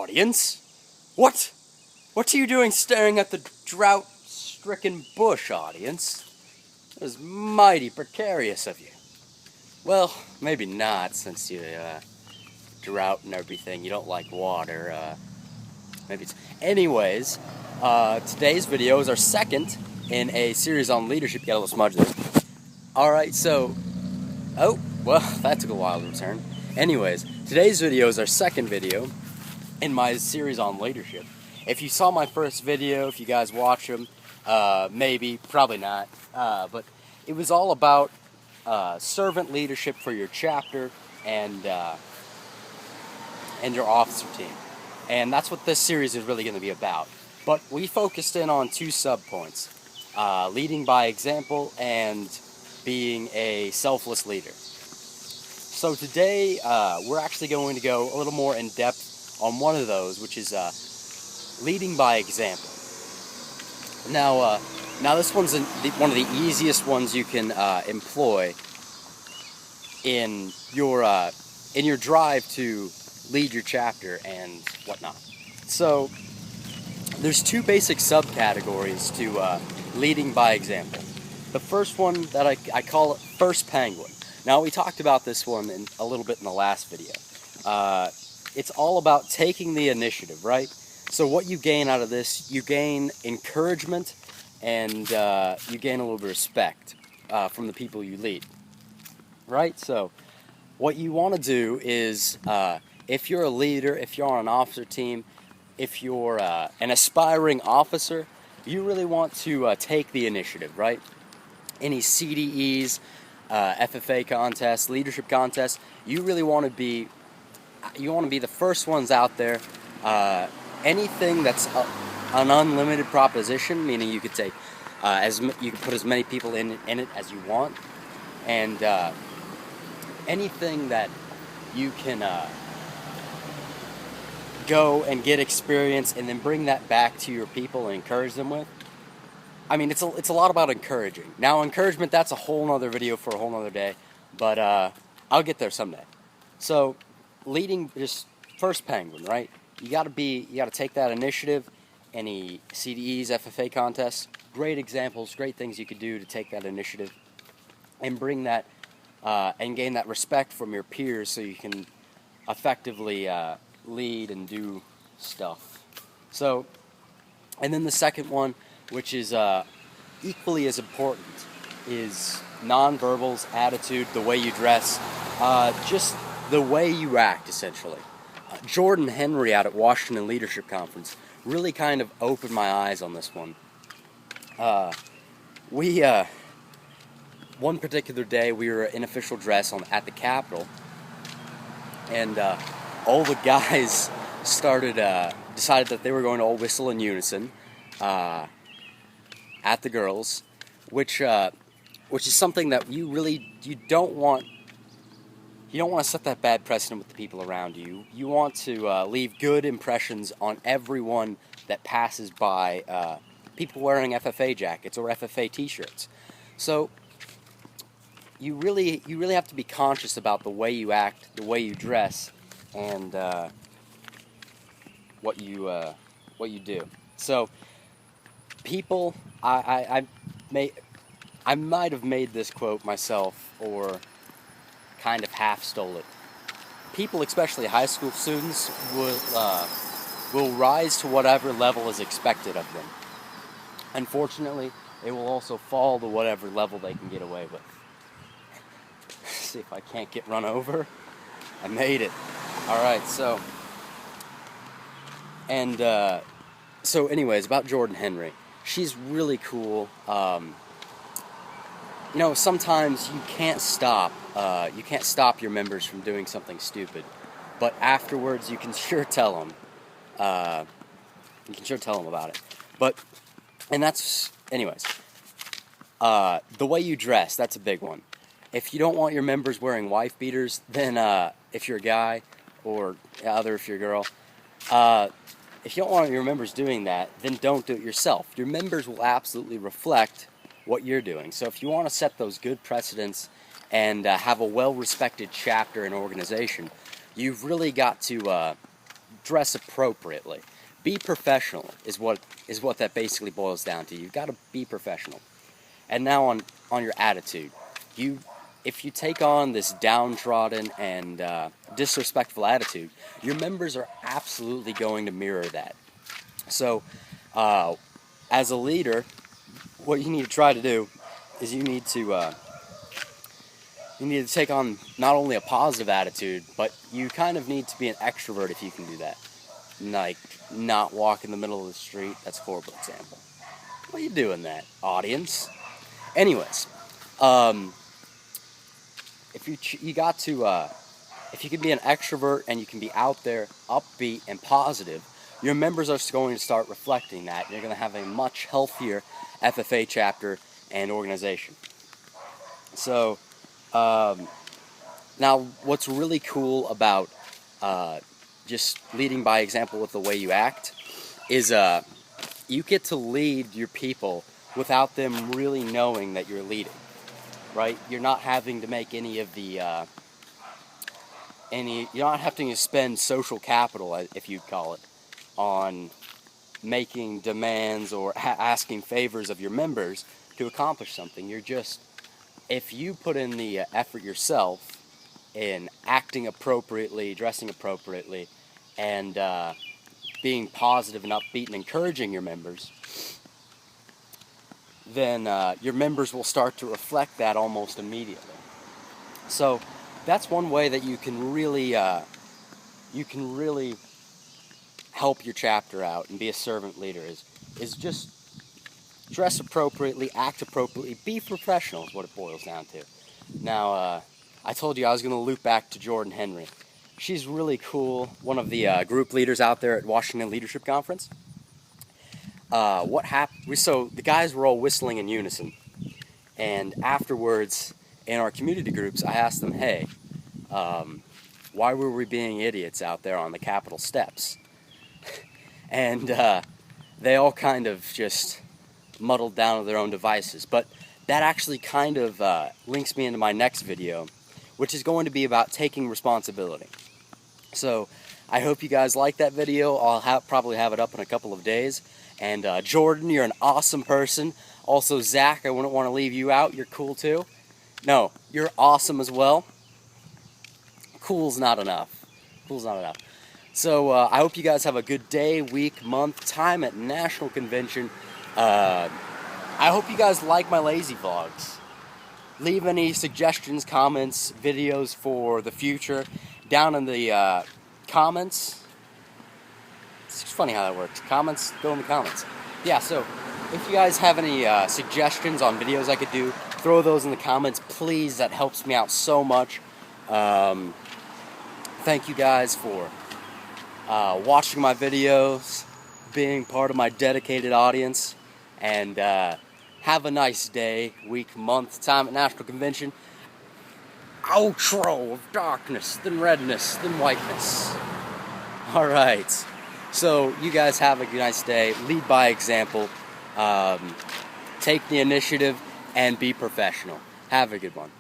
audience? What? What are you doing staring at the drought-stricken bush, audience? That is mighty precarious of you. Well, maybe not, since you, drought and everything. You don't like water, maybe it's... Anyways, today's video is our second in a series on leadership. You got a little smudge there. Alright, so... Oh, well, that took a while to return. Anyways, today's video is our second video in my series on leadership. If you saw my first video, if you guys watch them, maybe, probably not, but it was all about servant leadership for your chapter and your officer team. And that's what this series is really going to be about. But we focused in on two sub-points, leading by example and being a selfless leader. So today, we're actually going to go a little more in depth on one of those, which is leading by example. Now this one's one of the easiest ones you can employ in your drive to lead your chapter and whatnot. So there's two basic subcategories to leading by example. The first one that I call it first penguin. Now we talked about this one a little bit in the last video. It's all about taking the initiative, right? So what you gain out of this, you gain encouragement and you gain a little bit of respect from the people you lead, right? So what you want to do is, if you're a leader, if you're on an officer team, if you're an aspiring officer, you really want to take the initiative, right? Any CDEs, FFA contests, leadership contests, you really want to be the first ones out there. Anything that's an unlimited proposition, meaning you could take you can put as many people in it as you want, and anything that you can go and get experience and then bring that back to your people and encourage them with. I mean, it's a lot about encouraging. Now, encouragement, that's a whole nother video for a whole nother day, but I'll get there someday. So, leading, just first penguin, right? You got to take that initiative. Any CDEs, FFA contests, great examples, great things you could do to take that initiative and bring that and gain that respect from your peers, so you can effectively lead and do stuff. So, and then the second one, which is equally as important, is nonverbals, attitude, the way you dress, just the way you act, essentially. Jordan Henry out at Washington Leadership Conference really kind of opened my eyes on this one. One particular day, we were in official dress at the Capitol, and all the guys decided that they were going to all whistle in unison at the girls, which is something that you don't want. You don't want to set that bad precedent with the people around you. You want to leave good impressions on everyone that passes by, people wearing FFA jackets or FFA t-shirts. So you really have to be conscious about the way you act, the way you dress, and what you do. So people, I might have made this quote myself, or kind of half stole it. People, especially high school students, will rise to whatever level is expected of them. Unfortunately, they will also fall to whatever level they can get away with. See if I can't get run over. I made it. Alright, so anyways, about Jordan Henry. She's really cool. Sometimes you can't stop your members from doing something stupid, but afterwards you can sure tell them. You can sure tell them about it. Anyways, the way you dress, that's a big one. If you don't want your members wearing wife beaters, then if you're a guy, or if you're a girl, if you don't want your members doing that, then don't do it yourself. Your members will absolutely reflect what you're doing. So if you want to set those good precedents and have a well-respected chapter and organization, you've really got to dress appropriately. Be professional is what that basically boils down to. You've got to be professional. And now on your attitude, if you take on this downtrodden and disrespectful attitude, your members are absolutely going to mirror that. So, as a leader, what you need to try to do is you need to take on not only a positive attitude, but you kind of need to be an extrovert if you can do that. Like, not walk in the middle of the street. That's a horrible example. Why are you doing that, audience? Anyways, if you can be an extrovert and you can be out there, upbeat and positive, your members are going to start reflecting that. You're going to have a much healthier FFA chapter and organization. So, now what's really cool about just leading by example with the way you act is you get to lead your people without them really knowing that you're leading, right? You're not having to make any of the you're not having to spend social capital, if you'd call it, on making demands or asking favors of your members to accomplish something. You're just, if you put in the effort yourself in acting appropriately, dressing appropriately, and being positive and upbeat and encouraging your members, then your members will start to reflect that almost immediately. So that's one way that you can really help your chapter out and be a servant leader is just dress appropriately, act appropriately, be professional is what it boils down to. Now, I told you I was going to loop back to Jordan Henry. She's really cool, one of the group leaders out there at Washington Leadership Conference. What happened? So the guys were all whistling in unison, and afterwards, in our community groups, I asked them, "Hey, why were we being idiots out there on the Capitol steps?" And they all kind of just muddled down to their own devices. But that actually kind of links me into my next video, which is going to be about taking responsibility. So I hope you guys like that video. I'll probably have it up in a couple of days. And Jordan, you're an awesome person. Also, Zach, I wouldn't want to leave you out. You're cool too. No, you're awesome as well. Cool's not enough. Cool's not enough. So I hope you guys have a good day, week, month, time at National Convention. I hope you guys like my lazy vlogs. Leave any suggestions, comments, videos for the future down in the comments. It's funny how that works. Comments, go in the comments. Yeah, so if you guys have any suggestions on videos I could do, throw those in the comments, please. That helps me out so much. Thank you guys for watching my videos, being part of my dedicated audience, and have a nice day, week, month, time at National Convention. Outro of darkness, then redness, then whiteness. Alright, so you guys have a nice day, lead by example, take the initiative, and be professional. Have a good one.